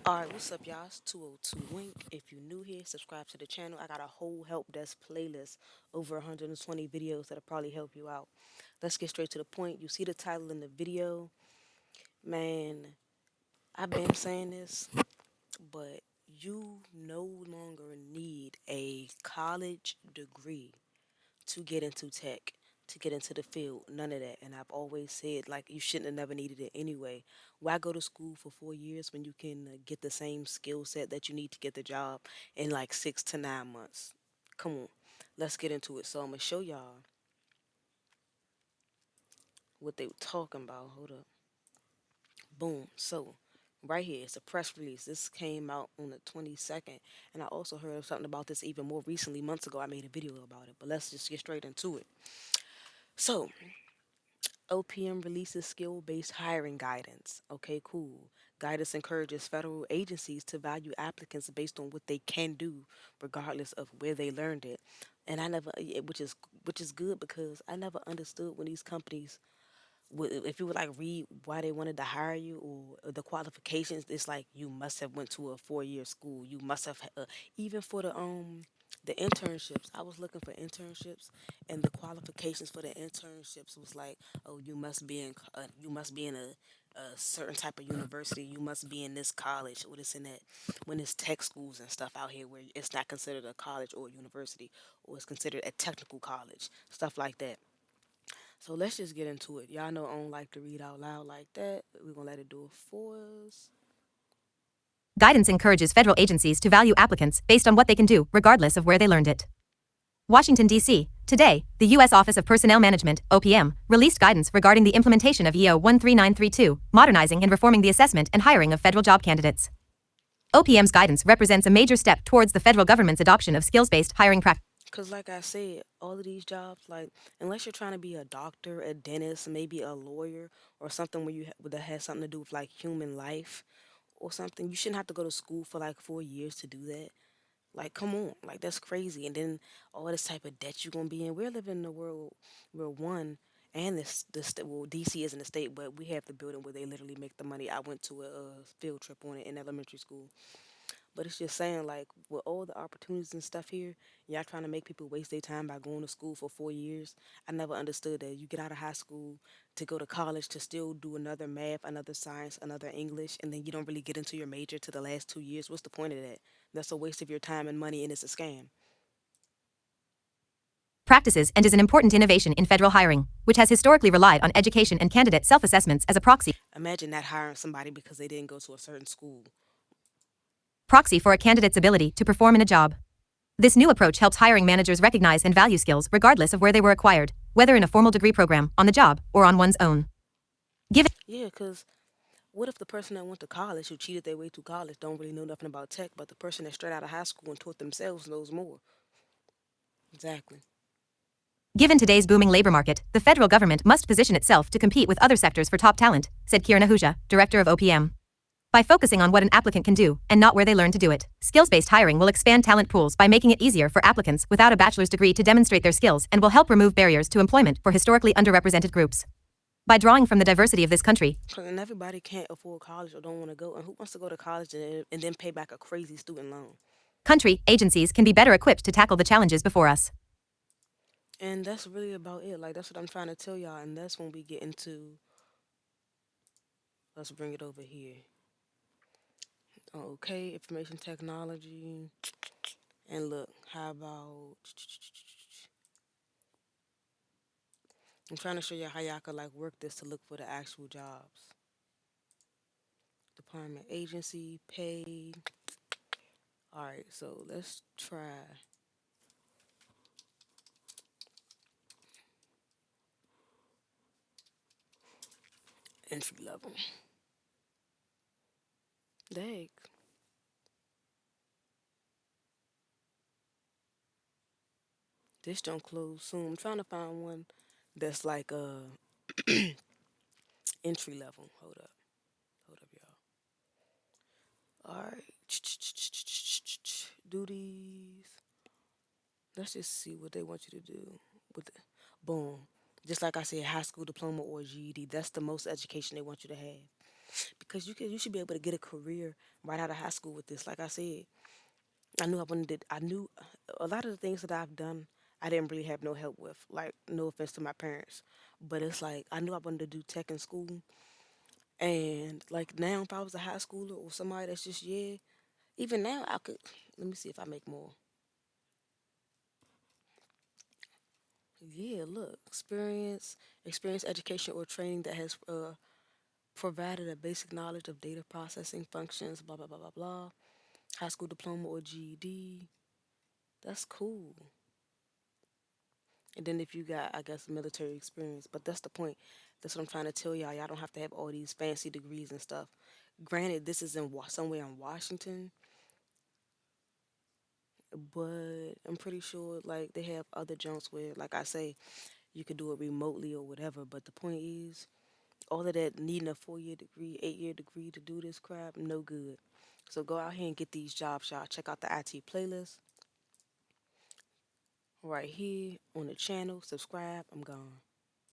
Alright, what's up, y'all? It's 202 Wink. If you're new here, subscribe to the channel. I got a whole help desk playlist, over 120 videos that'll probably help you out. Let's get straight to the point. You see the title in the video. Man, I've been saying this, but you no longer need a college degree to get into tech, to get into the field. None of that. And I've always said, like, you shouldn't have never needed it anyway. Why go to school for 4 years when you can get the same skill set that you need to get the job in like 6 to 9 months? Come on, let's get into it. So I'm gonna show y'all what they were talking about. Hold up. Boom. So right here, it's a press release. This came out on the 22nd, and I also heard of something about this even more recently. Months ago, I made a video about it. But let's just get straight into it. So OPM releases skill based hiring guidance. Okay, cool. Guidance encourages federal agencies to value applicants based on what they can do, regardless of where they learned it. And I never, which is good because I never understood when these companies if you would like read why they wanted to hire you or the qualifications. It's like you must have went to a 4 year school. You must have even for the internships. I was looking for internships, and the qualifications for the internships was like, oh, you must be in a certain type of university. You must be in this college or this and that. When it's tech schools and stuff out here where it's not considered a college or a university, or it's considered a technical college, stuff like that. So let's just get into it. Y'all know I don't like to read out loud like that. We're gonna let it do it for us. Guidance encourages federal agencies to value applicants based on what they can do, regardless of where they learned it. Washington, D.C. Today, the U.S. Office of Personnel Management, OPM, released guidance regarding the implementation of EO 13932, modernizing and reforming the assessment and hiring of federal job candidates. OPM's guidance represents a major step towards the federal government's adoption of skills based hiring practices. Cause like I said, all of these jobs, like unless you're trying to be a doctor, a dentist, maybe a lawyer, or something where that has something to do with like human life or something, you shouldn't have to go to school for like 4 years to do that. Like, come on, like that's crazy. And then all this type of debt you're gonna be in. We're living in a world where one and well, DC isn't a state, but we have the building where they literally make the money. I went to a field trip on it in elementary school. But it's just saying, like, with all the opportunities and stuff here, y'all trying to make people waste their time by going to school for 4 years. I never understood that. You get out of high school to go to college to still do another math, another science, another English, and then you don't really get into your major to the last 2 years. What's the point of that? That's a waste of your time and money, and it's a scam. Practices and is an important innovation in federal hiring, which has historically relied on education and candidate self assessments as a Imagine not hiring somebody because they didn't go to a certain school. proxy for a candidate's ability to perform in a job. This new approach helps hiring managers recognize and value skills regardless of where they were acquired, whether in a formal degree program, on the job, or on one's own. Given Yeah, because what if the person that went to college who cheated their way through college don't really know nothing about tech, but the person that straight out of high school and taught themselves knows more? Exactly. Given today's booming labor market, the federal government must position itself to compete with other sectors for top talent, said Kiran Ahuja, director of OPM. By focusing on what an applicant can do and not where they learn to do it, skills-based hiring will expand talent pools by making it easier for applicants without a bachelor's degree to demonstrate their skills and will help remove barriers to employment for historically underrepresented groups. By drawing from the diversity of this country, And everybody can't afford college or don't want to go. And who wants to go to college and then pay back a crazy student loan? agencies can be better equipped to tackle the challenges before us. And that's really about it. Like, that's what I'm trying to tell y'all. And that's when we get into, let's bring it over here. Okay, information technology. And look, how about, I'm trying to show you how y'all could like work this to look for the actual jobs. Department agency, pay. All right, so let's try entry level. Dang. This don't close soon. I'm trying to find one that's like entry level. Hold up, y'all. All right, duties. Let's just see what they want you to do. With the, boom, just like I said, high school diploma or GED. That's the most education they want you to have. Cause you should be able to get a career right out of high school with this. Like I said, I knew I wanted to, I knew a lot of the things that I've done, I didn't really have no help with. Like, no offense to my parents, but it's like I knew I wanted to do tech in school, and like now, if I was a high schooler or somebody that's just yeah, even now I could. Let me see if I make more. Yeah, look, experience, education or training that has provided a basic knowledge of data processing functions. Blah blah blah blah blah. High school diploma or GED. That's cool. And then if you got, I guess, military experience, but that's the point. That's what I'm trying to tell y'all. Y'all don't have to have all these fancy degrees and stuff. Granted, this is in somewhere in Washington, but I'm pretty sure like they have other jumps where, like I say, you could do it remotely or whatever. But the point is, all of that needing a 4 year degree, 8 year degree to do this crap, no good. So go out here and get these jobs, y'all. Check out the IT playlist right here on the channel. Subscribe. I'm gone.